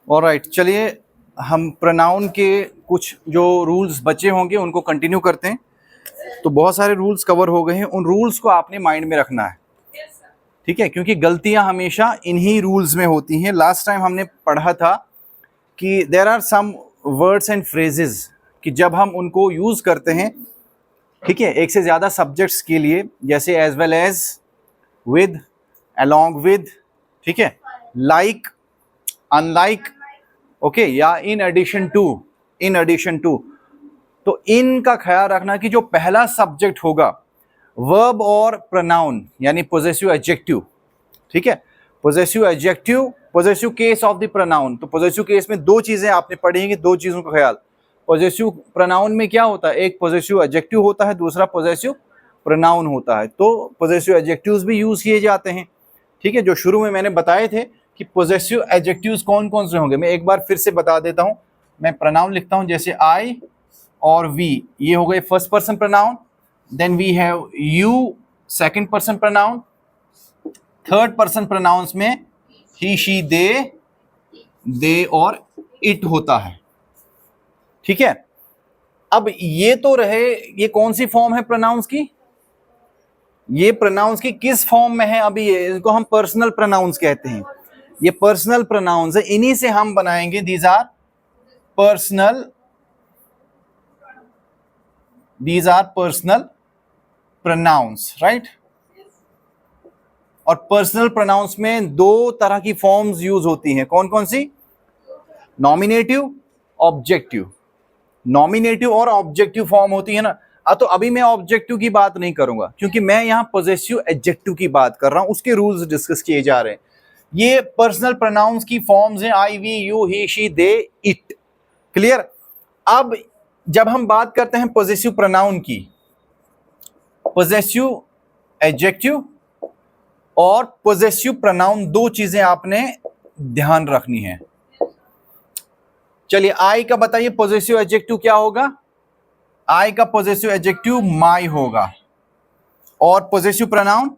Alright, चलिए हम pronoun के कुछ जो रूल्स बचे होंगे उनको कंटिन्यू करते हैं। तो बहुत सारे रूल्स कवर हो गए हैं, उन रूल्स को आपने माइंड में रखना है, ठीक है, क्योंकि गलतियां हमेशा इन्हीं रूल्स में होती हैं। लास्ट टाइम हमने पढ़ा था कि there are some words and phrases कि जब हम उनको यूज करते हैं, ठीक है, एक से ज्यादा सब्जेक्ट्स के लिए, जैसे as well as, with, along with, ठीक है, लाइक, अनलाइक, ओके, या in addition to, in addition to. तो इनका ख्याल रखना कि जो पहला सब्जेक्ट होगा वर्ब और प्रोनाउन यानी पोजेसिव एडजेक्टिव, ठीक है, possessive adjective, possessive case of the pronoun. तो पोजेसिव केस में दो चीजें आपने पढ़ेंगी, दो चीजों का ख्याल। पोजेसिव प्रोनाउन में क्या होता है, एक पोजेसिव एडजेक्टिव होता है, दूसरा पोजेसिव प्रोनाउन होता है। तो पोजेसिव एडजेक्टिव्स भी यूज किए जाते हैं, ठीक है, जो शुरू में मैंने बताए थे कि पोजेसिव एडजेक्टिव्स कौन कौन से होंगे। मैं एक बार फिर से बता देता हूं। मैं प्रोनाउन लिखता हूं, जैसे आई और वी, ये हो गए first person pronoun. Then we have you, second person pronoun. Third person pronouns में ही, शी, दे और इट होता है, ठीक है। अब ये तो रहे, ये कौन सी फॉर्म है प्रोनाउंस की, ये प्रोनाउंस की किस फॉर्म में है अभी, ये इसको हम पर्सनल प्रोनाउंस कहते हैं। ये पर्सनल प्रोनाउंस है, इन्हीं से हम बनाएंगे these are personal, these are personal pronouns, right. और पर्सनल प्रोनाउंस में दो तरह की फॉर्म्स यूज होती हैं, कौन कौन सी, नॉमिनेटिव, ऑब्जेक्टिव। नॉमिनेटिव और ऑब्जेक्टिव फॉर्म होती है ना। तो अभी मैं ऑब्जेक्टिव की बात नहीं करूंगा, क्योंकि मैं यहां पोजेसिव एडजेक्टिव की बात कर रहा हूं, उसके रूल्स डिस्कस किए जा रहे हैं। ये पर्सनल प्रोनाउंस की फॉर्म्स हैं, I, we, you, he, she, they, it, clear. अब जब हम बात करते हैं पोजेसिव प्रोनाउन की, पोजेसिव एडजेक्टिव और पोजेसिव प्रोनाउन, दो चीजें आपने ध्यान रखनी है। चलिए आई का बताइए पोजेसिव एडजेक्टिव क्या होगा। आई का पोजेसिव एडजेक्टिव माई होगा और पोजेसिव प्रोनाउन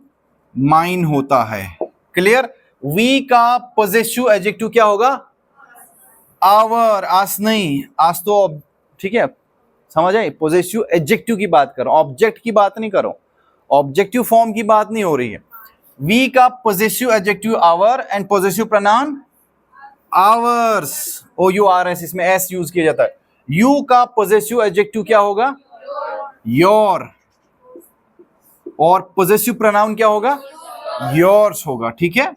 माइन होता है, क्लियर। वी का पोजेसिव एडजेक्टिव क्या होगा, आवर, आज नहीं, आज तो, ठीक है, समझ आए। पोजेसिव एडजेक्टिव की बात कर रहा हूं, ऑब्जेक्ट की बात नहीं कर रहा हूं, ऑब्जेक्टिव फॉर्म की बात नहीं हो रही है। वी का possessive adjective our and possessive pronoun ours, O U R S, इसमें एस यूज किया जाता है। यू का पोजेसिव एडजेक्टिव क्या होगा, योर, और पोजेसिव प्रोनाउन क्या होगा, योर्स होगा, ठीक है।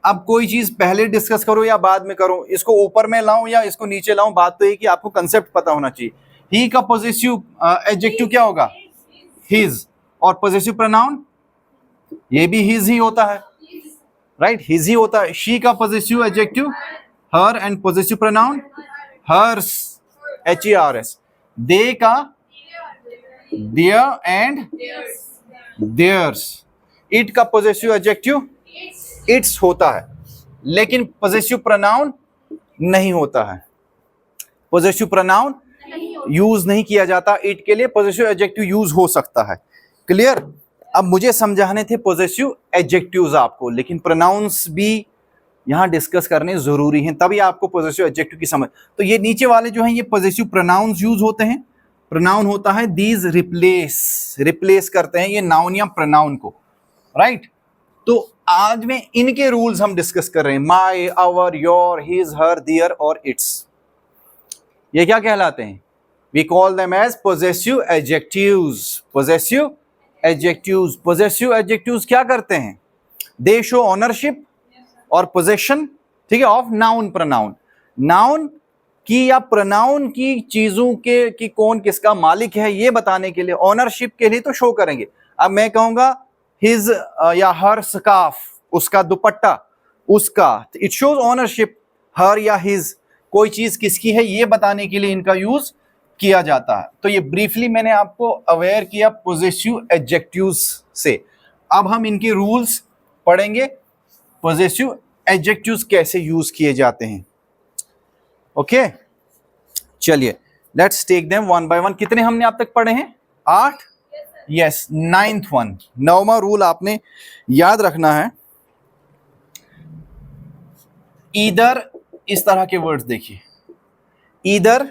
अब कोई चीज पहले डिस्कस करो या बाद में करो, इसको ऊपर में लाऊं या इसको नीचे लाऊं, बात तो ये कि आपको कंसेप्ट पता होना चाहिए। ही का पोजेसिव एडजेक्टिव क्या होगा, हिज, और पोजेसिव प्रोनाउन ये भी हिज ही होता है, राइट, हिज ही होता है। शी का possessive adjective her and possessive pronoun hers, HERS। They का देयर एंड देयर्स। इट का पोजेसिव एडजेक्टिव इट्स होता है, लेकिन पोजेसिव प्रोनाउन नहीं होता है। पोजेसिव प्रोनाउन यूज नहीं किया जाता इट के लिए, पोजेसिव एडजेक्टिव यूज हो सकता है, क्लियर। अब मुझे समझाने थे पोजेसिव एडजेक्टिव्स आपको, लेकिन प्रोनाउंस भी यहां डिस्कस करने जरूरी हैं, तभी आपको पोजेसिव एडजेक्टिव की समझ। तो ये नीचे वाले जो हैं ये पोजेसिव प्रोनाउंस यूज होते हैं। प्रोनाउन होता है दीज रिप्लेस, रिप्लेस करते हैं ये नाउन या प्रोनाउन को, राइट। तो आज में इनके रूल्स हम डिस्कस कर रहे हैं, my, our, your, his, her, their और इट्स। ये क्या कहलाते हैं, we call them as possessive adjectives. Possessive adjectives, possessive adjectives क्या करते हैं, दे शो ऑनरशिप और पोजेशन, ठीक है, ऑफ नाउन, प्रोनाउन, नाउन की या प्रोनाउन की चीजों के कि कौन किसका मालिक है ये बताने के लिए, ऑनरशिप के लिए तो शो करेंगे। अब मैं कहूंगा हिज या हर स्कार्फ, उसका दुपट्टा, उसका, इट शोज ऑनरशिप। हर या हिज, कोई चीज किसकी है ये बताने के लिए इनका यूज किया जाता है। तो ये ब्रीफली मैंने आपको अवेयर किया पोजेसिव एडजेक्टिव्स से। अब हम इनके रूल्स पढ़ेंगे, पोजेसिव एडजेक्टिव्स कैसे यूज किए जाते हैं, ओके। चलिए let's take them one by one. कितने हमने अब तक पढ़े हैं, 8, यस, 9th वन, 9वां रूल आपने याद रखना है, ईदर इस तरह के वर्ड्स देखिए, ईदर,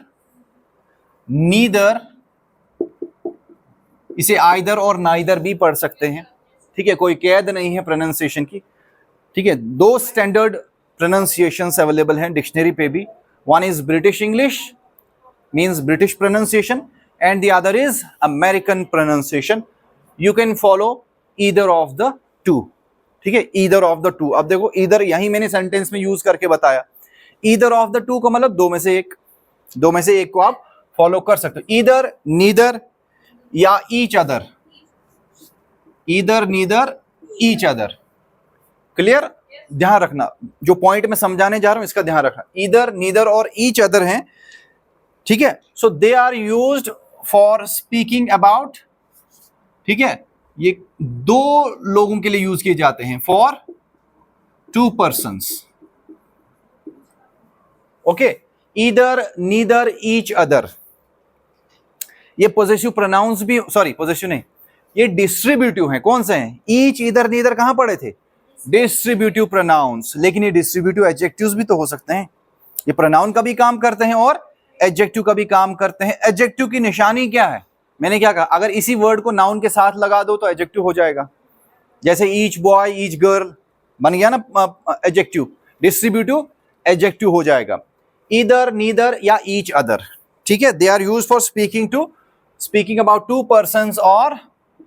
नीदर, इसे आइदर और नाइदर भी पढ़ सकते हैं, ठीक है, कोई कैद नहीं है प्रोनाउंसिएशन की, ठीक है। दो स्टैंडर्ड प्रोनाउंसिएशंस अवेलेबल हैं डिक्शनरी पे भी, one is British English means British pronunciation and the other is American pronunciation. You can follow either of the two, ठीक है, ईदर ऑफ द टू। अब देखो ईदर यही मैंने सेंटेंस में यूज करके बताया, ईदर ऑफ द टू का मतलब दो में से एक को आप फॉलो कर सकते हो, ईदर, नीदर या each other, either, neither, each other. Clear, ध्यान रखना, जो पॉइंट मैं समझाने जा रहा हूं इसका ध्यान रखना, ईदर, नीदर और ईच अदर हैं, ठीक है। So they are used for speaking about, ठीक है, ये दो लोगों के लिए यूज किए जाते हैं, for to persons, okay. Either, neither, each other, ये पॉजेसिव प्रोनाउंस भी, सॉरी पॉजेसिव नहीं, ये डिस्ट्रीब्यूटिव हैं। कौन से हैं? ईच, ईदर, नीदर कहां पढ़े थे? Distributive pronounce. लेकिन ये डिस्ट्रीब्यूटिव एडजेक्टिव्स भी तो हो सकते हैं, ये प्रोनाउन का भी काम करते हैं और एडजेक्टिव का भी काम करते हैं। एडजेक्टिव की निशानी क्या है? मैंने क्या कहा, अगर इसी वर्ड को नाउन के साथ लगा दो तो एडजेक्टिव हो जाएगा, जैसे ईच बॉय, ईच गर्ल बन गया ना एडजेक्टिव, डिस्ट्रीब्यूटिव एडजेक्टिव हो जाएगा। ईदर, नीदर या ईच अदर, ठीक है, they are used for speaking about two persons और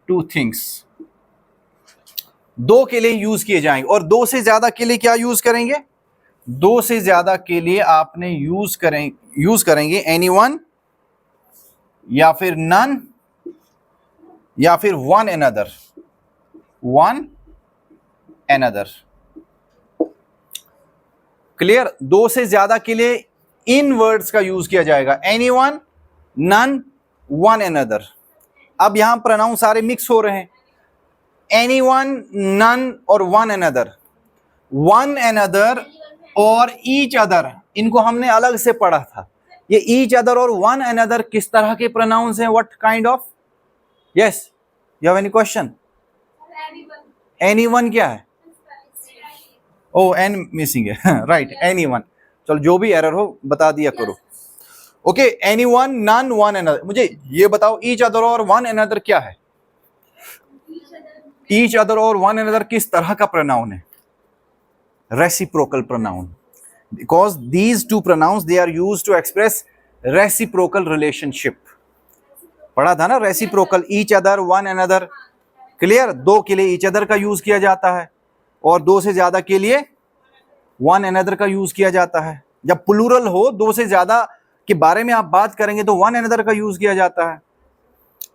टू थिंग्स। दो के लिए यूज किए जाएंगे, और दो से ज्यादा के लिए क्या यूज करेंगे? दो से ज्यादा के लिए आपने यूज करेंगे एनीवन या फिर नन या फिर वन एनदर, क्लियर। दो से ज्यादा के लिए इन वर्ड्स का यूज किया जाएगा, एनीवन, नन, वन एनदर। अब यहां प्रोनाउन सारे मिक्स हो रहे हैं, एनीवन, नन और वन एनदर। वन एनदर और ईच अदर, इनको हमने अलग से पढ़ा था। ये ईच अदर और वन एनदर किस तरह के प्रोनाउंस हैं? What kind of? Yes, you have any question? Anyone क्या है? ओ एन मिसिंग है राइट, एनीवन। चलो जो भी एरर हो बता दिया करो। Okay, anyone, none, one another. मुझे ये बताओ ईच अदर और वन एनदर क्या है? ईच अदर और वन एनदर किस तरह का प्रोनाउन है? Reciprocal pronoun, because these two pronouns they are used to express reciprocal relationship. पढ़ा था ना reciprocal, each other, one another. Clear, दो के लिए ईच अदर का यूज किया जाता है और दो से ज्यादा के लिए वन एनदर का यूज किया जाता है। जब प्लूरल हो, दो से ज्यादा के बारे में आप बात करेंगे तो वन एनदर का यूज किया जाता है।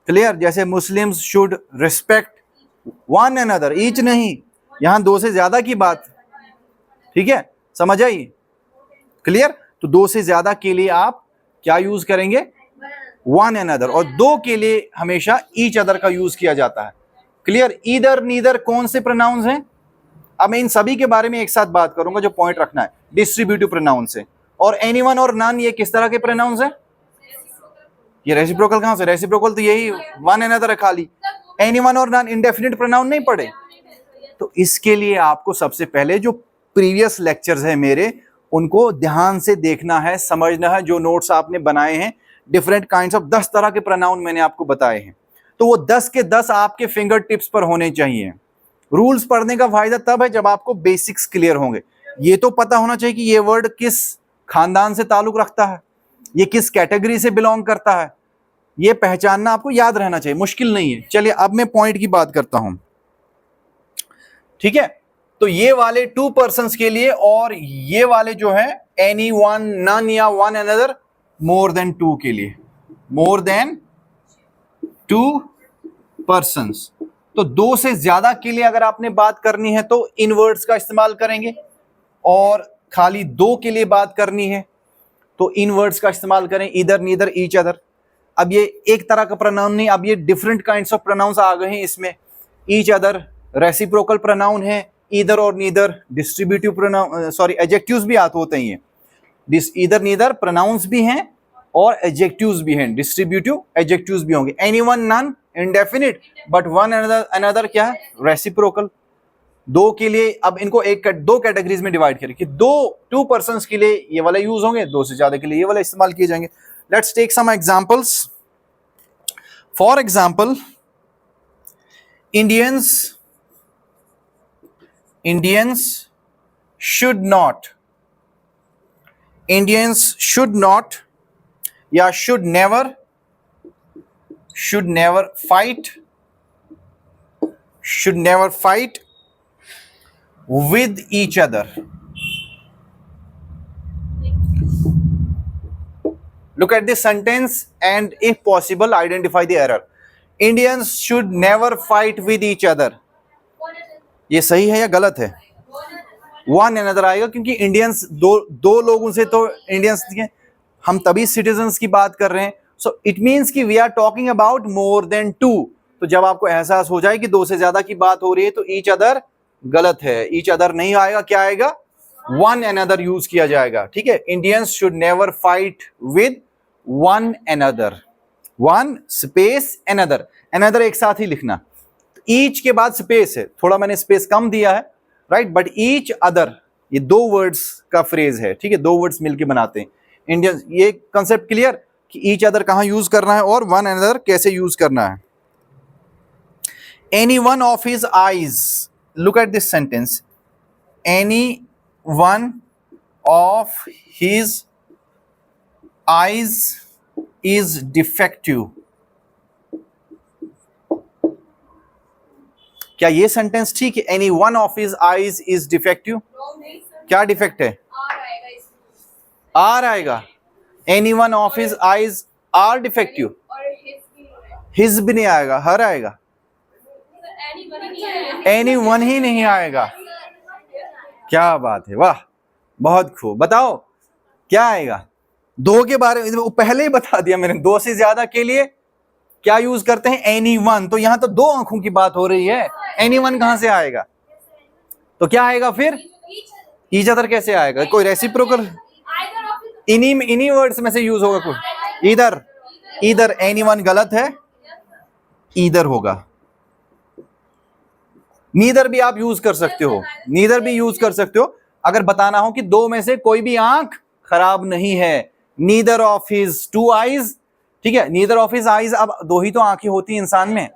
क्लियर, जैसे Muslims should respect one another, each नहीं, यहां दो से ज्यादा की बात, ठीक है, समझ आई? क्लियर, तो दो से ज्यादा के लिए आप क्या यूज करेंगे? वन एनदर, और दो के लिए हमेशा ईच अदर का यूज किया जाता है। क्लियर, ईदर, नीदर कौन से प्रोनाउंस हैं? अब मैं इन सभी के बारे में एक साथ बात करूंगा, जो पॉइंट रखना है, डिस्ट्रीब्यूटिव प्रोनाउंस है। और एनीवन और नन, ये किस तरह के प्रोनाउंस हैं? ये रेसिप्रोकल कहां से? रेसिप्रोकल तो यही वन एनदर है खाली। एनीवन और नन इंडेफिनिट प्रोनाउन नहीं पढ़े? तो इसके लिए आपको सबसे पहले जो प्रीवियस लेक्चर्स है मेरे, उनको ध्यान से देखना है, समझना है। जो नोट्स आपने बनाए हैं, डिफरेंट काइंड्स ऑफ 10 तरह के प्रोनाउन मैंने आपको बताए हैं, तो वो 10 के 10 आपके फिंगर टिप्स पर होने चाहिए। रूल्स पढ़ने का फायदा तब है जब आपको बेसिक्स क्लियर होंगे। ये तो पता होना चाहिए कि ये वर्ड किस खानदान से ताल्लुक रखता है, ये किस कैटेगरी से बिलोंग करता है, ये पहचानना आपको याद रहना चाहिए, मुश्किल नहीं है। चलिए अब मैं पॉइंट की बात करता हूं, ठीक है। तो ये वाले टू पर्सन्स के लिए, और ये वाले जो है एनी वन, नन या one another, more than two के लिए, मोर देन टू पर्सन्स। तो दो से ज्यादा के लिए अगर आपने बात करनी है तो इन वर्ड्स का इस्तेमाल करेंगे, और खाली दो के लिए बात करनी है तो इन वर्ड्स का इस्तेमाल करें, ईदर, नीदर, ईच अदर। अब ये एक तरह का प्रोनाउन नहीं, अब ये डिफरेंट काइंड्स ऑफ प्रोनाउंस आ गए हैं इसमें। ईच अदर रेसिप्रोकल प्रोनाउन है, ईदर और neither distributive pronoun, sorry adjectives भी आते होते हैं। ईदर, नीदर प्रोनाउंस भी हैं और एडजेक्टिव्स भी हैं, डिस्ट्रीब्यूटिव एडजेक्टिव्स भी होंगे। Anyone, none indefinite, but one another क्या है? रेसिप्रोकल। दो के लिए, अब इनको दो कैटेगरीज में डिवाइड करें कि टू पर्संस के लिए ये वाला यूज होंगे, दो से ज्यादा के लिए ये वाला इस्तेमाल किए जाएंगे. Let's take some examples. For example, Indians should not या should never fight with each other. Look at this sentence and if possible identify the error. Indians should never fight with each other. ये सही है या गलत है? One another आएगा क्योंकि Indians दो लोगों से तो इंडियंस, हम तभी सिटीजन्स की बात कर रहे हैं. सो इट मीन्स कि we are talking about more than two. तो जब आपको एहसास हो जाए कि दो से ज्यादा की बात हो रही है तो ईच अदर गलत है. ईच अदर नहीं आएगा, क्या आएगा? वन अनदर यूज किया जाएगा. ठीक है, Indians should never fight with one another. One space another, another एक साथ ही लिखना. ईच के बाद स्पेस है, थोड़ा मैंने स्पेस कम दिया है, राइट, बट ईच अदर ये दो वर्ड्स का फ्रेज है. ठीक है, दो वर्ड्स मिलके बनाते हैं इंडियन. ये कंसेप्ट क्लियर कि ईच अदर कहां यूज करना है और वन अनदर कैसे यूज करना है. Any one of his eyes, look at this sentence, any one of his eyes is defective. क्या ये सेंटेंस ठीक है? Any one of his eyes is defective. क्या डिफेक्ट है? आर आएगा. Any one of his eyes are defective. His भी नहीं आएगा, हर आएगा. एनी वन ही नहीं आएगा. क्या बात है, वाह, बहुत खूब. बताओ क्या आएगा? दो के बारे में पहले ही बता दिया मैंने. दो से ज्यादा के लिए क्या यूज करते हैं? Any one. तो यहां तो दो आंखों की बात हो रही है, एनी वन कहां से आएगा? तो क्या आएगा फिर? ईच अदर कैसे आएगा? कोई रेसिप्रोकल इन्हीं वर्ड्स में से यूज होगा कोई. इधर एनी वन गलत है, इधर होगा. नीदर भी आप यूज कर सकते हो, नीदर भी यूज कर सकते हो अगर बताना हो कि दो में से कोई भी आंख खराब नहीं है. Neither of his two eyes. ठीक है, नीदर ऑफ हिज आईज. अब दो ही तो आंखें होती हैं इंसान में,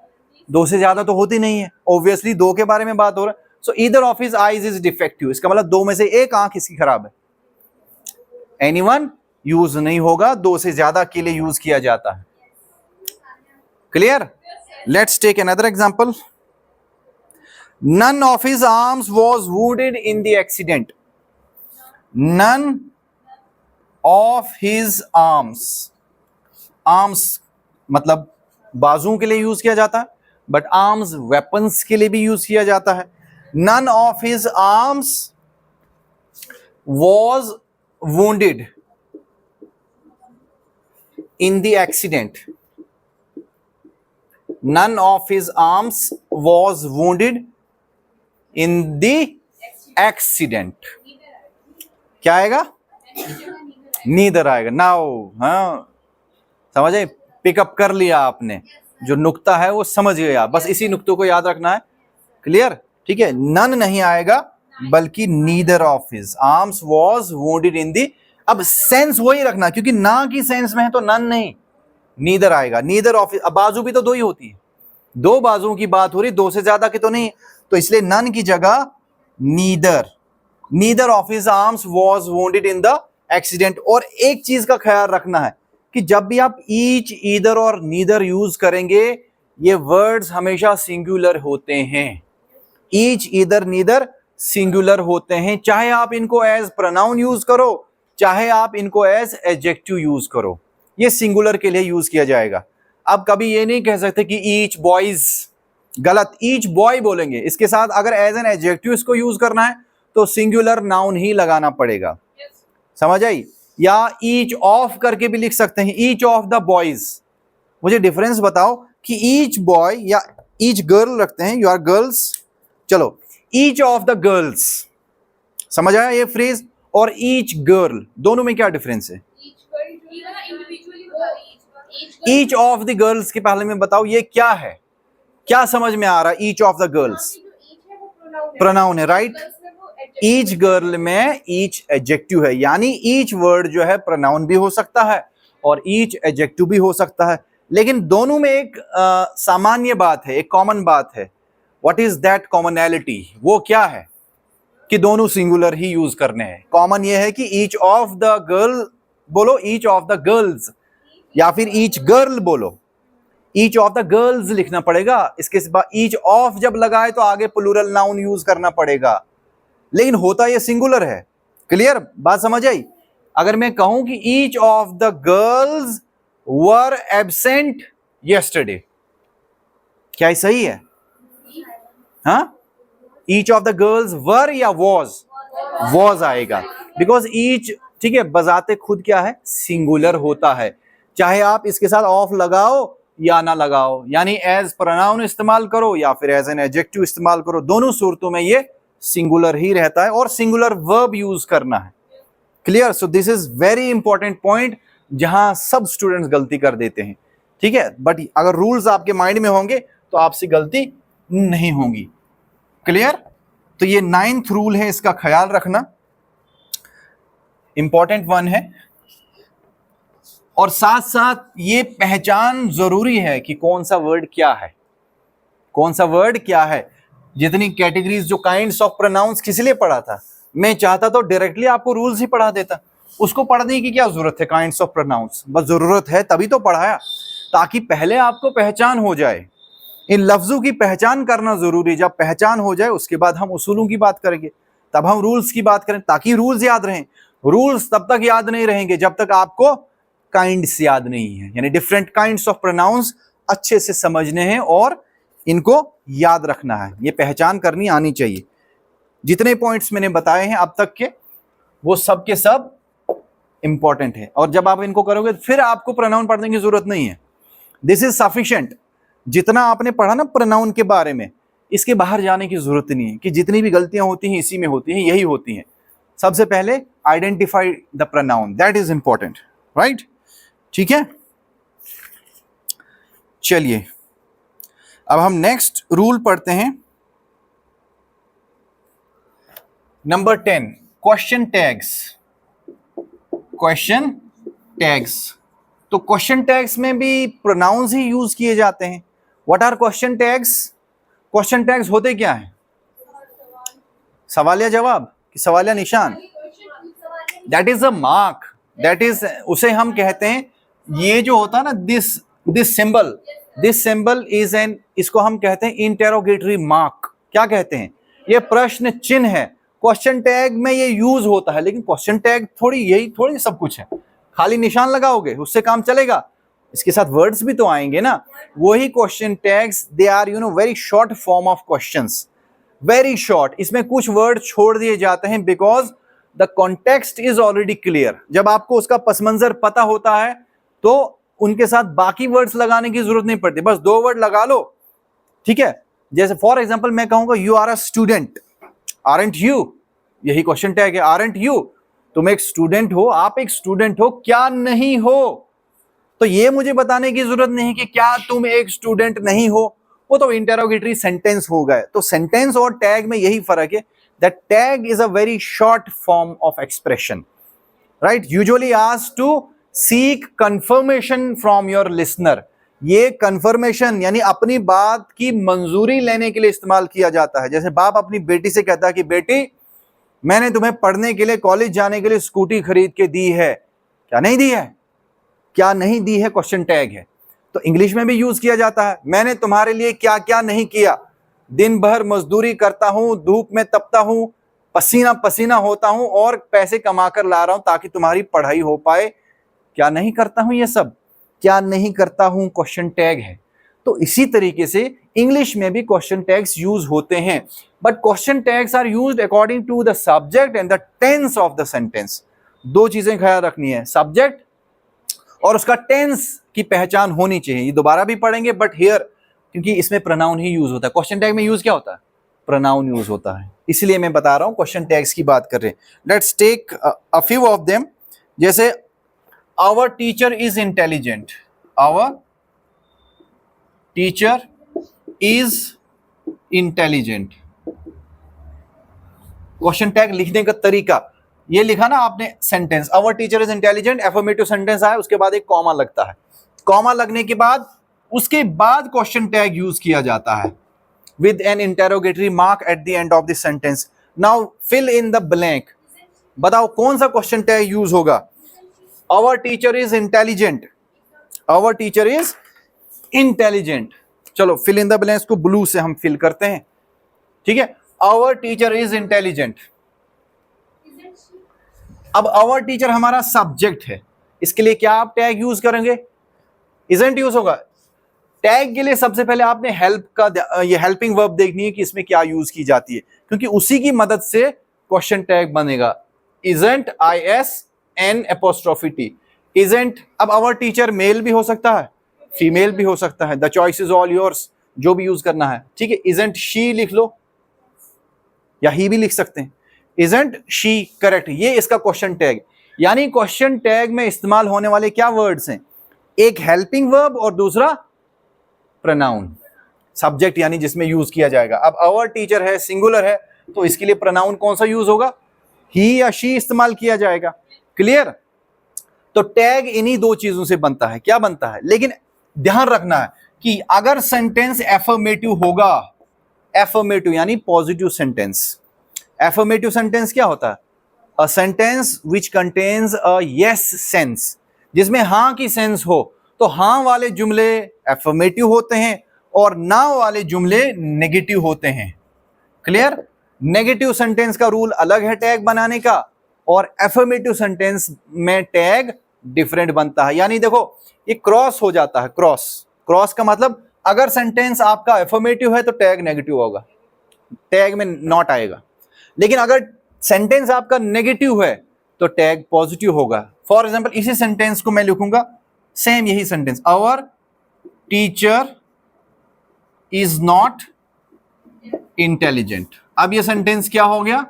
दो से ज्यादा तो होती नहीं है. ऑब्वियसली दो के बारे में बात हो रहा है. सो either of his eyes is defective. इसका मतलब दो में से एक आंख इसकी खराब है. एनीवन यूज नहीं होगा, दो से ज्यादा के लिए यूज किया जाता है. Clear? Let's take another example. None of his arms was wounded in the accident. None of his arms. Arms मतलब बाजुओं के लिए यूज किया जाता है, बट आर्म्स वेपन्स के लिए भी यूज किया जाता है. None of his arms was wounded in the accident. None of his arms was wounded in the accident. क्या आएगा? नीदर आएगा. नाउ हाँ समझ आए, पिकअप कर लिया आपने. जो नुक्ता है वो समझ गया, बस इसी नुक्तों को याद रखना है. क्लियर? ठीक है, नन नहीं आएगा बल्कि neither of his arms was wounded in the. अब सेंस वही रखना, क्योंकि ना की सेंस में है तो नन नहीं, नीदर आएगा. Neither of his. अब बाजू भी तो दो ही होती है, दो बाजुओं की बात हो रही, दो से ज्यादा की तो नहीं. तो इसलिए नन की जगह neither. Neither of his arms was wounded in the accident. और एक चीज का ख्याल रखना है कि जब भी आप ईच, ईदर और नीदर यूज करेंगे, ये वर्ड्स हमेशा सिंगुलर होते हैं. ईच, ईदर, नीदर सिंगुलर होते हैं, चाहे आप इनको एज प्रोनाउन यूज करो, चाहे आप इनको एज एडजेक्टिव यूज करो, ये सिंगुलर के लिए यूज किया जाएगा. अब कभी ये नहीं कह सकते कि ईच बॉयज, गलत. ईच बॉय बोलेंगे, इसके साथ अगर एज एन एडजेक्टिव इसको यूज करना है तो सिंगुलर नाउन ही लगाना पड़ेगा. समझ आई? या ईच ऑफ करके भी लिख सकते हैं, ईच ऑफ द बॉयज. मुझे डिफरेंस बताओ कि ईच बॉय या ईच गर्ल रखते हैं, यू आर गर्ल्स, चलो ईच ऑफ द गर्ल्स. समझ आया ये फ्रेज? और ईच गर्ल, दोनों में क्या डिफरेंस है? ईच ऑफ द गर्ल्स के पहले में बताओ ये क्या है, क्या समझ में आ रहा है? Each of the girls pronoun है, राइट। ईच गर्ल में ईच एडजेक्टिव है, यानी ईच वर्ड जो है प्रोनाउन भी हो सकता है और ईच एडजेक्टिव भी हो सकता है, लेकिन दोनों में एक सामान्य बात है, एक कॉमन बात है। What is that commonality? वो क्या है कि दोनों सिंगुलर ही यूज करने हैं। कॉमन ये है कि ईच ऑफ द गर्ल बोलो, ईच ऑफ द गर्ल्स, या फिर ईच गर्ल बोलो, ईच ऑफ द गर्ल्स लिखना पड़ेगा। इसके बाद ईच ऑफ जब लगाए तो आगे प्लूरल नाउन यूज करना पड़ेगा, लेकिन होता ये सिंगुलर है। क्लियर, बात समझ आई? अगर मैं कहूं कि each of the girls were absent yesterday, क्या ये सही है? हाँ, each of the girls were या वॉज आएगा, बिकॉज ईच, ठीक है, बजाते खुद क्या है, सिंगुलर होता है, चाहे आप इसके साथ ऑफ लगाओ या ना लगाओ, यानी एज प्रोनाउन इस्तेमाल करो या फिर एज एन एडजेक्टिव इस्तेमाल करो, दोनों सूरतों में ये सिंगुलर ही रहता है और सिंगुलर वर्ब यूज करना है। Clear? So this is very important point, जहां सब स्टूडेंट्स गलती कर देते हैं, ठीक है। बट अगर रूल्स आपके माइंड में होंगे तो आपसे गलती नहीं होगी। क्लियर? तो ये 9th रूल है, इसका ख्याल रखना, इंपॉर्टेंट वन है। और साथ साथ ये पहचान जरूरी है कि कौन सा वर्ड क्या है, कौन सा वर्ड क्या है। जितनी कैटेगरीज, जो काइंड्स ऑफ प्रोनाउंस किस लिए पढ़ा था? मैं चाहता तो डायरेक्टली आपको रूल्स ही पढ़ा देता, उसको पढ़ने की क्या जरूरत है? काइंड्स ऑफ प्रोनाउंस बस जरूरत है तभी तो पढ़ाया, ताकि पहले आपको पहचान हो जाए। इन लफ्जों की पहचान करना जरूरी, जब पहचान हो जाए उसके बाद हम उसूलों की बात करेंगे, तब हम रूल्स की बात करें, ताकि रूल्स याद रहें। रूल्स तब तक याद नहीं रहेंगे जब तक आपको काइंड्स याद नहीं है, यानी डिफरेंट काइंड्स ऑफ प्रोनाउंस अच्छे से समझने हैं और इनको याद रखना है, ये पहचान करनी आनी चाहिए। जितने पॉइंट्स मैंने बताए हैं अब तक के, वो सब के सब इंपॉर्टेंट है, और जब आप इनको करोगे फिर आपको प्रोनाउन पढ़ने की जरूरत नहीं है। This is sufficient. जितना आपने पढ़ा ना प्रोनाउन के बारे में, इसके बाहर जाने की जरूरत नहीं है कि जितनी भी गलतियां होती हैं इसी में होती हैं, यही होती हैं। सबसे पहले identify the pronoun, that is important, right? ठीक है, चलिए अब हम नेक्स्ट रूल पढ़ते हैं, number 10, question tags. Question tags, तो क्वेश्चन टैग्स में भी प्रोनाउंस ही यूज किए जाते हैं। What are question tags? Question tags होते क्या है? सवाल या जवाब कि सवाल या निशान? That is a mark, that is, उसे हम कहते हैं, ये जो होता है ना, दिस सिंबल इज एन, इसको हम कहते हैं इंटेरोगेटरी मार्क। क्या कहते हैं? ये प्रश्न चिन्ह है। क्वेश्चन टैग में ये यूज होता है, लेकिन क्वेश्चन टैग थोड़ी यही थोड़ी सब कुछ है, खाली निशान लगाओगे उससे काम चलेगा? इसके साथ वर्ड्स भी तो आएंगे ना। वही question tags, they are very short form of questions, very short. इसमें कुछ वर्ड छोड़ दिए जाते हैं because the context is already clear. जब आपको उसका पस मंजर पता होता है तो उनके साथ बाकी वर्ड्स लगाने की जरूरत नहीं पड़ती, बस 2 वर्ड लगा लो, ठीक है। जैसे फॉर एग्जाम्पल मैं कहूंगा you are a student, aren't you, यही क्वेश्चन टैग है, आरंट यू। तुम एक स्टूडेंट हो, आप एक स्टूडेंट हो, क्या नहीं हो? तो ये मुझे बताने की जरूरत नहीं कि क्या तुम एक स्टूडेंट नहीं हो, वो तो इंटेरोगेटरी सेंटेंस हो गए। तो सेंटेंस और टैग में यही फर्क है, that tag is a very short form of expression, right? Usually asked to seek confirmation from your listener. ये कंफर्मेशन यानी अपनी बात की मंजूरी लेने के लिए इस्तेमाल किया जाता है। जैसे बाप अपनी बेटी से कहता है कि बेटी, मैंने तुम्हें पढ़ने के लिए, कॉलेज जाने के लिए स्कूटी खरीद के दी है, क्या नहीं दी है? क्या नहीं दी है क्वेश्चन टैग है। तो इंग्लिश में भी यूज किया जाता है, मैंने तुम्हारे लिए क्या क्या नहीं किया, दिन भर मजदूरी करता हूं, धूप में तपता हूं, पसीना पसीना होता हूं और पैसे कमा कर ला रहा हूं ताकि तुम्हारी पढ़ाई हो पाए, क्या नहीं करता हूं? ये सब क्या नहीं करता हूं क्वेश्चन टैग है। तो इसी तरीके से इंग्लिश में भी क्वेश्चन टैग्स यूज होते हैं, but question tags are used according to the subject and the tense of the sentence. 2 चीजें ख्याल रखनी है, सब्जेक्ट और उसका टेंस की पहचान होनी चाहिए। ये दोबारा भी पढ़ेंगे, बट हियर क्योंकि इसमें प्रोनाउन ही यूज होता है। क्वेश्चन टैग में यूज क्या होता है? प्रोनाउन यूज होता है, इसलिए मैं बता रहा हूं क्वेश्चन टैग्स की बात कर रहे हैं। Let's take a few of them. जैसे our teacher is intelligent, our teacher is intelligent, question tag लिखने का तरीका, ये लिखा ना आपने sentence, our teacher is intelligent, affirmative sentence आया, उसके बाद एक कॉमा लगता है, कॉमा लगने के बाद उसके बाद क्वेश्चन टैग यूज किया जाता है with an interrogatory mark at the end of the sentence. Now fill in the blank. बताओ कौन सा क्वेश्चन टैग यूज होगा? Our teacher is intelligent. Our teacher is intelligent. चलो fill in the blanks को blue से हम fill करते हैं, ठीक है? Our teacher is intelligent. अब our teacher हमारा सब्जेक्ट है, इसके लिए क्या आप टैग यूज करेंगे? Isn't यूज होगा। टैग के लिए सबसे पहले आपने हेल्प का ये हेल्पिंग वर्ब देखनी है कि इसमें क्या यूज की जाती है, क्योंकि उसी की मदद से क्वेश्चन टैग बनेगा। Isn't ISN''T Isn't। अब आवर टीचर मेल भी हो सकता है, फीमेल भी हो सकता है, the choice is all yours, जो भी यूज करना है, ठीक है। Isn't she लिख लो या ही भी लिख सकते हैं। Isn't she करेक्ट, ये इसका क्वेश्चन टैग। यानी क्वेश्चन टैग में इस्तेमाल होने वाले क्या वर्ड्स हैं? एक हेल्पिंग वर्ब और दूसरा प्रोनाउन, सब्जेक्ट यानी जिसमें यूज किया जाएगा। अब आवर टीचर है, सिंगुलर है, तो इसके लिए प्रोनाउन कौन सा यूज होगा? ही या शी इस्तेमाल किया जाएगा। क्लियर? तो टैग इन्हीं दो चीजों से बनता है। क्या बनता है? लेकिन ध्यान रखना है कि अगर सेंटेंस एफर्मेटिव होगा, एफर्मेटिव यानी पॉजिटिव सेंटेंस। एफर्मेटिव सेंटेंस क्या होता है? A sentence which contains a yes sense, जिसमें हां की सेंस हो, तो हां वाले जुमले एफर्मेटिव होते हैं और ना वाले जुमले नेगेटिव होते हैं। क्लियर? नेगेटिव सेंटेंस का रूल अलग है टैग बनाने का, और एफर्मेटिव सेंटेंस में टैग डिफरेंट बनता है। यानी देखो ये क्रॉस हो जाता है, क्रॉस का मतलब अगर सेंटेंस आपका एफर्मेटिव है तो टैग नेगेटिव होगा, टैग में नॉट आएगा। लेकिन अगर सेंटेंस आपका नेगेटिव है तो टैग पॉजिटिव होगा। फॉर एग्जाम्पल इसी सेंटेंस को मैं लिखूंगा, सेम यही sentence, our teacher is not intelligent. अब ये सेंटेंस क्या हो गया?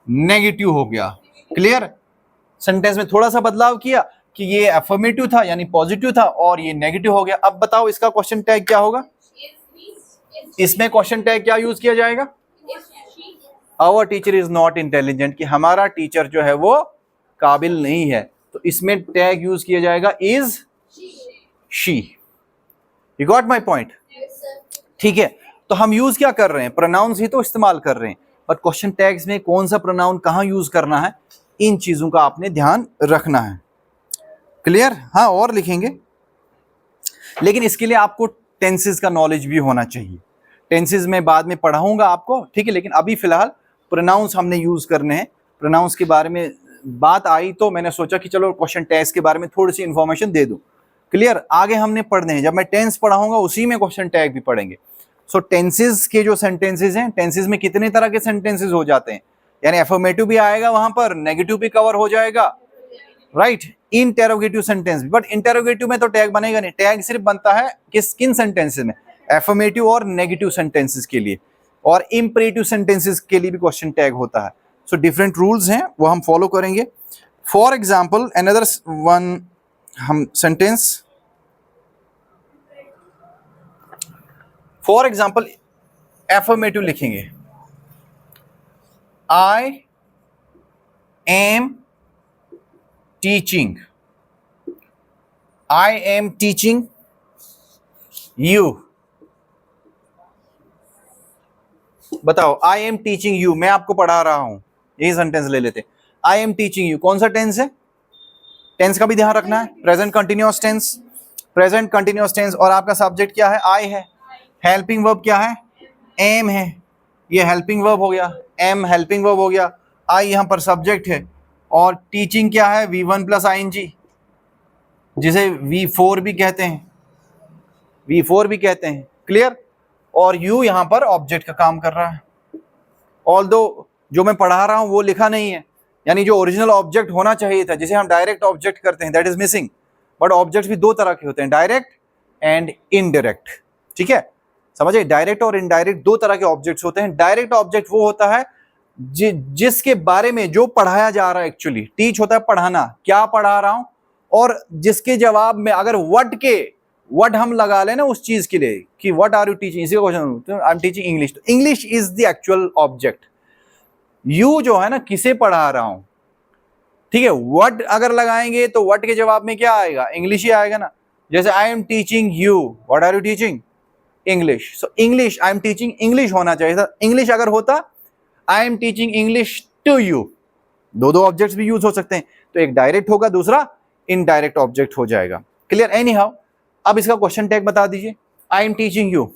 नेगेटिव हो गया। क्लियर? सेंटेंस में थोड़ा सा बदलाव किया कि ये एफर्मेटिव था यानी पॉजिटिव था और ये नेगेटिव हो गया। अब बताओ इसका क्वेश्चन टैग क्या होगा? इसमें क्वेश्चन टैग क्या यूज किया जाएगा? Our teacher is not intelligent, कि हमारा टीचर जो है वो काबिल नहीं है, तो इसमें टैग यूज किया जाएगा is she. You got my point? ठीक है, तो हम यूज क्या कर रहे हैं? प्रोनाउंस ही तो इस्तेमाल कर रहे हैं, बट क्वेश्चन टैग्स में कौन सा प्रोनाउन कहां यूज करना है, इन चीजों का आपने ध्यान रखना है। क्लियर? हाँ, और लिखेंगे, लेकिन इसके लिए आपको टेंसेस का नॉलेज भी होना चाहिए। टेंसेस में बाद में पढ़ाऊंगा आपको, ठीक है, लेकिन अभी फिलहाल प्रोनाउंस हमने यूज करने हैं। प्रोनाउंस के बारे में बात आई तो मैंने सोचा कि चलो क्वेश्चन टैग्स के बारे में थोड़ी सी इंफॉर्मेशन दे दूं। क्लियर? आगे हमने पढ़ने हैं, जब मैं टेंस पढ़ाऊंगा उसी में क्वेश्चन टैग भी पढ़ेंगे। सो टेंसेस के जो सेंटेंसेस हैं, टेंसेस में कितने तरह के सेंटेंसेस हो जाते हैं, यानी एफर्मेटिव भी आएगा वहां पर, नेगेटिव भी कवर हो जाएगा, राइट? इंटेरोगेटिव सेंटेंस भी, बट इंटेरोगेटिव में तो टैग बनेगा नहीं। टैग सिर्फ बनता है किन सेंटेंसेस में? एफर्मेटिव और नेगेटिव सेंटेंसेस के लिए, और इंपरेटिव सेंटेंसेस के लिए भी क्वेश्चन टैग होता है। सो डिफरेंट रूल्स हैं, वो हम फॉलो करेंगे। फॉर एग्जाम्पल अनदर वन, हम सेंटेंस, फॉर एग्जाम्पल एफर्मेटिव लिखेंगे, आई am teaching, I am teaching you. बताओ, आई एम टीचिंग यू, मैं आपको पढ़ा रहा हूं, यही सेंटेंस ले लेते। आई एम टीचिंग यू कौन सा टेंस है? टेंस का भी ध्यान रखना है, present continuous tense, present continuous tense, और आपका सब्जेक्ट क्या है? आई है। हेल्पिंग वर्ब क्या है? एम है। ये हेल्पिंग वर्ब हो गया, एम हेल्पिंग वर्ब हो गया, आई यहां पर सब्जेक्ट है, और टीचिंग क्या है? V1 प्लस ING, जिसे V4 भी कहते हैं, V4 भी कहते हैं। क्लियर? और यू यहां पर ऑब्जेक्ट का काम कर रहा है, ऑल्दो जो मैं पढ़ा रहा हूं वो लिखा नहीं है, यानी जो ओरिजिनल ऑब्जेक्ट होना चाहिए था, जिसे हम डायरेक्ट ऑब्जेक्ट करते हैं, that is missing. But object भी दो तरह के होते हैं, डायरेक्ट एंड इनडायरेक्ट। ठीक है, समझे? डायरेक्ट और इनडायरेक्ट दो तरह के ऑब्जेक्ट्स होते हैं। डायरेक्ट ऑब्जेक्ट वो होता है जिसके बारे में जो पढ़ाया जा रहा है, एक्चुअली टीच होता है पढ़ाना, क्या पढ़ा रहा हूं, और जिसके जवाब में अगर व्हाट हम लगा लेना उस चीज के लिए कि व्हाट आर यू टीचिंग, इसी का question, I am teaching English, तो English is the actual object. You जो है ना किसे पढ़ा रहा हूं, ठीक है। व्हाट अगर लगाएंगे तो व्हाट के जवाब में क्या आएगा, इंग्लिश ही आएगा ना। जैसे I am teaching you, what are you teaching, English. So English, I am teaching English होना चाहिए था। इंग्लिश अगर होता I am teaching English to you, दो दो ऑब्जेक्ट्स भी यूज हो सकते हैं, तो एक डायरेक्ट होगा दूसरा इनडायरेक्ट ऑब्जेक्ट हो जाएगा। Clear, any how. अब इसका क्वेश्चन टैग बता दीजिए, आई एम टीचिंग यू,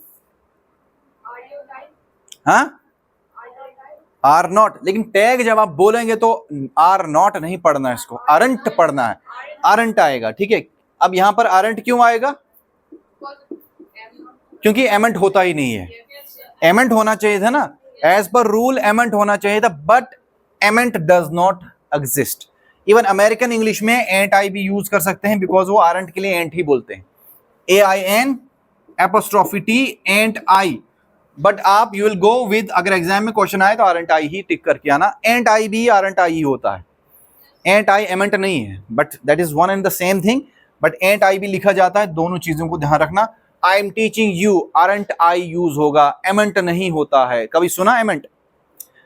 हाँ आर नॉट, लेकिन टैग जब आप बोलेंगे तो आर नॉट नहीं पढ़ना है, इसको अरंट पढ़ना है, अरंट आएगा, ठीक है। अब यहां पर अरंट क्यों आएगा, क्योंकि एमेंट होता ही नहीं है। एमेंट होना चाहिए था ना, एज पर रूल एमेंट होना चाहिए था, but amn't does not exist. Even American English में एंट आई भी यूज कर सकते हैं, बिकॉज वो अरंट के लिए एंट ही बोलते हैं, AIN apostrophe T ant I. But आप यू विल गो विद, अगर एग्जाम में क्वेश्चन आए तो आरंट आई ही टिक करके आना, एंट आई भी आरंट आई ही होता है, एंट आई एमेंट नहीं है, but that is one and the same thing, but ain't I भी लिखा जाता है, दोनों चीजों को ध्यान रखना। I am teaching you, aren't I use होगा, एमेंट नहीं होता है। कभी सुना एमेंट?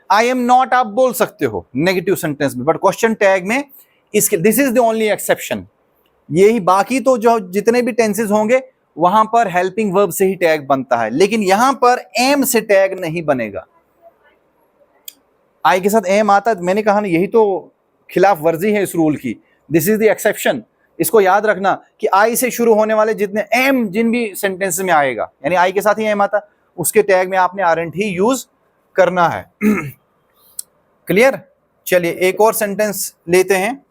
आई एम नॉट आप बोल सकते हो नेगेटिव सेंटेंस में, बट क्वेश्चन टैग में इसके, this is the only exception, यही, बाकी तो जो जितने भी टेंसेस होंगे वहां पर हेल्पिंग वर्ब से ही टैग बनता है, लेकिन यहां पर एम से टैग नहीं बनेगा। आई के साथ एम आता है, मैंने कहा ना यही तो खिलाफ वर्जी है इस रूल की, दिस इज द एक्सेप्शन। इसको याद रखना कि आई से शुरू होने वाले जितने एम जिन भी सेंटेंस में आएगा, यानी आई के साथ ही एम आता, उसके टैग में आपने आरंट ही यूज करना है। क्लियर, चलिए एक और सेंटेंस लेते हैं।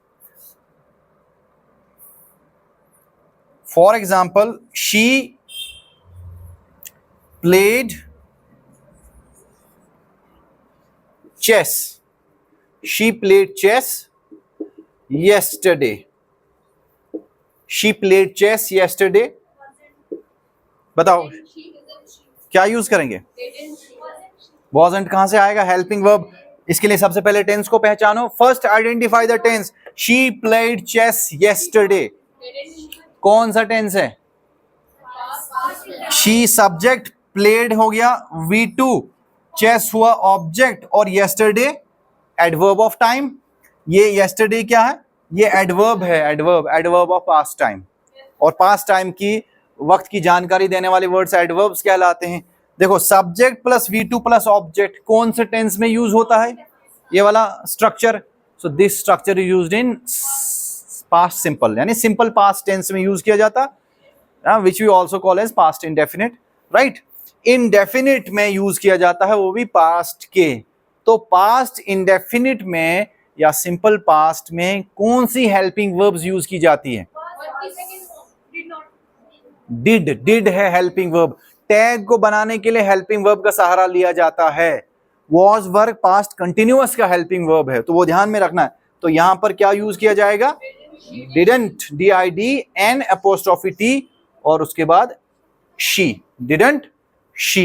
For example, she played chess. She played chess yesterday. She played chess yesterday. बताओ क्या यूज करेंगे? Wasn't कहां से आएगा? Helping verb. इसके लिए सबसे पहले टेंस को पहचानो। First identify the tense. She played chess yesterday. कौन सा टेंस है? शी सब्जेक्ट, प्लेड हो गया V2, चेस हुआ ऑब्जेक्ट, और यस्टरडे एडवर्ब ऑफ टाइम। ये यस्टरडे क्या है? ये एडवर्ब है, adverb, adverb of past time. और पास्ट टाइम की वक्त की जानकारी देने वाले वर्ड्स एडवर्ब्स कहलाते हैं। देखो subject plus V2 plus object कौन से टेंस में यूज होता है? ये वाला structure. So this structure is used in past simple, यानी सिंपल पास्ट टेंस में यूज किया जाता, which we also call as past indefinite, right. Indefinite में यूज किया जाता है, वो भी पास्ट के। तो पास्ट इंडेफिनिट में या सिंपल पास्ट में कौन सी हेल्पिंग वर्ब्स यूज की जाती है? डिड, डिड है हेल्पिंग वर्ब। टैग को बनाने के लिए हेल्पिंग वर्ब का सहारा लिया जाता है। वॉज वर्ब पास्ट कंटिन्यूअस का हेल्पिंग वर्ब है, तो वो ध्यान में रखना है। तो यहां पर क्या यूज किया जाएगा? didn't, DIDN apostrophe T, और उसके बाद she, didn't she।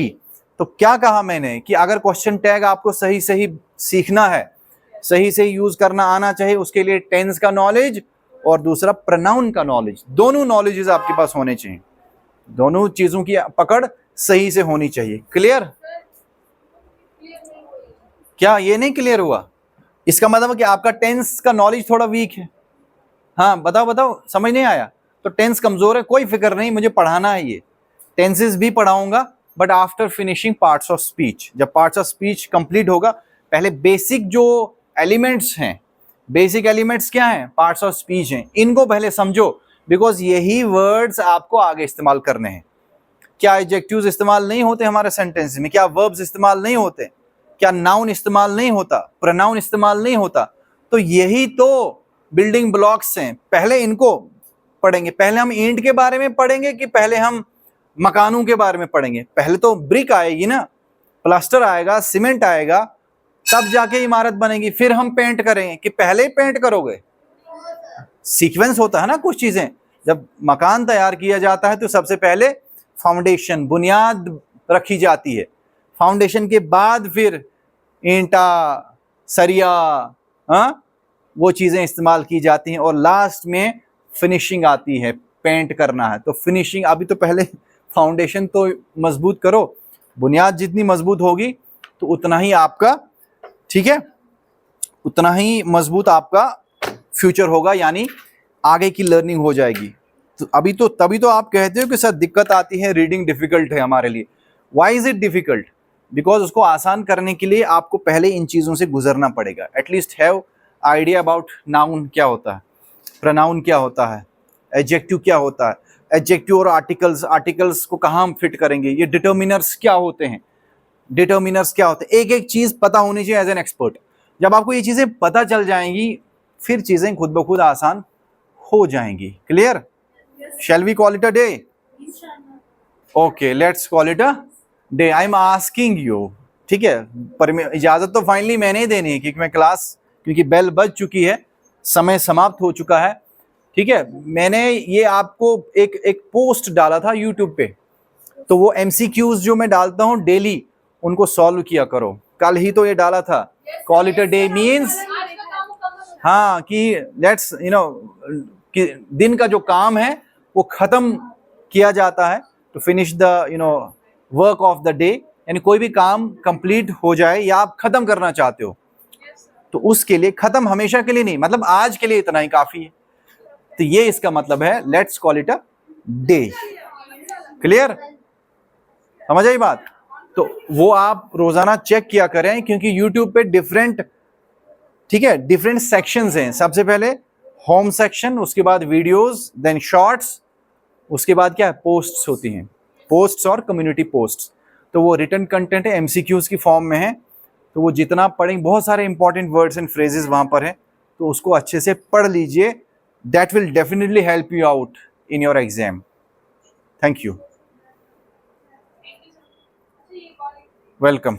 तो क्या कहा मैंने कि अगर क्वेश्चन टैग आपको सही सही सीखना है, सही सही यूज करना आना चाहिए, उसके लिए टेंस का नॉलेज और दूसरा प्रोनाउन का नॉलेज, दोनों नॉलेजेस आपके पास होने चाहिए, दोनों चीजों की पकड़ सही से होनी चाहिए। क्लियर? क्या ये नहीं क्लियर हुआ? इसका मतलब है कि आपका टेंस का नॉलेज थोड़ा वीक है। हाँ बताओ बताओ, समझ नहीं आया? तो टेंस कमजोर है, कोई फिक्र नहीं, मुझे पढ़ाना है, ये टेंसेस भी पढ़ाऊंगा, but after finishing parts of speech. जब पार्ट्स ऑफ स्पीच कंप्लीट होगा, पहले बेसिक जो एलिमेंट्स हैं, बेसिक एलिमेंट्स क्या हैं? पार्ट्स ऑफ स्पीच हैं, इनको पहले समझो, बिकॉज यही वर्ड्स आपको आगे इस्तेमाल करने हैं। क्या एडजेक्टिव्स इस्तेमाल नहीं होते हमारे सेंटेंस में? क्या वर्ब्स इस्तेमाल नहीं होते? क्या नाउन इस्तेमाल नहीं होता? प्रोनाउन इस्तेमाल नहीं होता? तो यही तो बिल्डिंग ब्लॉक्स हैं, पहले इनको पढ़ेंगे। पहले हम ईंट के बारे में पढ़ेंगे कि पहले हम मकानों के बारे में पढ़ेंगे? पहले तो ब्रिक आएगी ना, प्लास्टर आएगा, सीमेंट आएगा, तब जाके इमारत बनेगी, फिर हम पेंट करेंगे। कि पहले पेंट करोगे? सीक्वेंस होता है ना कुछ चीजें। जब मकान तैयार किया जाता है तो सबसे पहले फाउंडेशन, बुनियाद रखी जाती है, फाउंडेशन के बाद फिर ईंटा, सरिया, हाँ वो चीजें इस्तेमाल की जाती हैं, और लास्ट में फिनिशिंग आती है, पेंट करना है। तो फिनिशिंग, अभी तो पहले फाउंडेशन तो मजबूत करो, बुनियाद जितनी मजबूत होगी तो उतना ही आपका, ठीक है, उतना ही मजबूत आपका फ्यूचर होगा, यानी आगे की लर्निंग हो जाएगी। तो तभी तो आप कहते हो कि सर दिक्कत आती है, रीडिंग डिफिकल्ट है हमारे लिए। Why is it difficult? Because उसको आसान करने के लिए आपको पहले इन चीज़ों से गुजरना पड़ेगा। At least have idea about noun क्या होता है, प्रोनाउन क्या होता है, एडजेक्टिव क्या होता है, एडजेक्टिव और आर्टिकल्स को कहाँ हम फिट करेंगे, ये डिटर्मिनर्स क्या होते हैं, एक एक चीज़ पता होनी चाहिए एज एन एक्सपर्ट। जब आपको ये चीज़ें पता चल जाएंगी फिर चीज़ें खुद ब खुद आसान हो जाएंगी। Clear? Shall we call it a day? Okay, let's call it a day. I am asking you, ठीक है, पर इजाजत तो फाइनली मैंने ही देनी है क्योंकि बेल बज चुकी है, समय समाप्त हो चुका है। ठीक है, मैंने ये आपको एक पोस्ट डाला था यूट्यूब पे, तो वो MCQs जो मैं डालता हूँ डेली उनको सॉल्व किया करो। कल ही तो ये डाला था, call it a day means हाँ कि लेट्स कि दिन का जो काम है वो खत्म किया जाता है, to finish the work of the day, यानी कोई भी काम कंप्लीट हो जाए या आप खत्म करना चाहते हो तो उसके लिए, खत्म हमेशा के लिए नहीं, मतलब आज के लिए इतना ही काफी है। तो ये इसका मतलब है, let's call it a day. Clear? समझ आई बात? तो वो आप रोजाना चेक किया करें, क्योंकि YouTube पे डिफरेंट, ठीक है, डिफरेंट सेक्शंस हैं। सबसे पहले होम सेक्शन, उसके बाद वीडियोस, देन शॉर्ट्स, उसके बाद क्या है, पोस्ट्स होती हैं, पोस्ट्स और कम्युनिटी पोस्ट्स। तो वो रिटन कंटेंट है, MCQs की फॉर्म में है, तो वो जितना पढ़ेंगे, बहुत सारे इंपॉर्टेंट वर्ड्स एंड फ्रेजेस वहां पर हैं, तो उसको अच्छे से पढ़ लीजिए। That will definitely help you out in your exam. Thank you, welcome.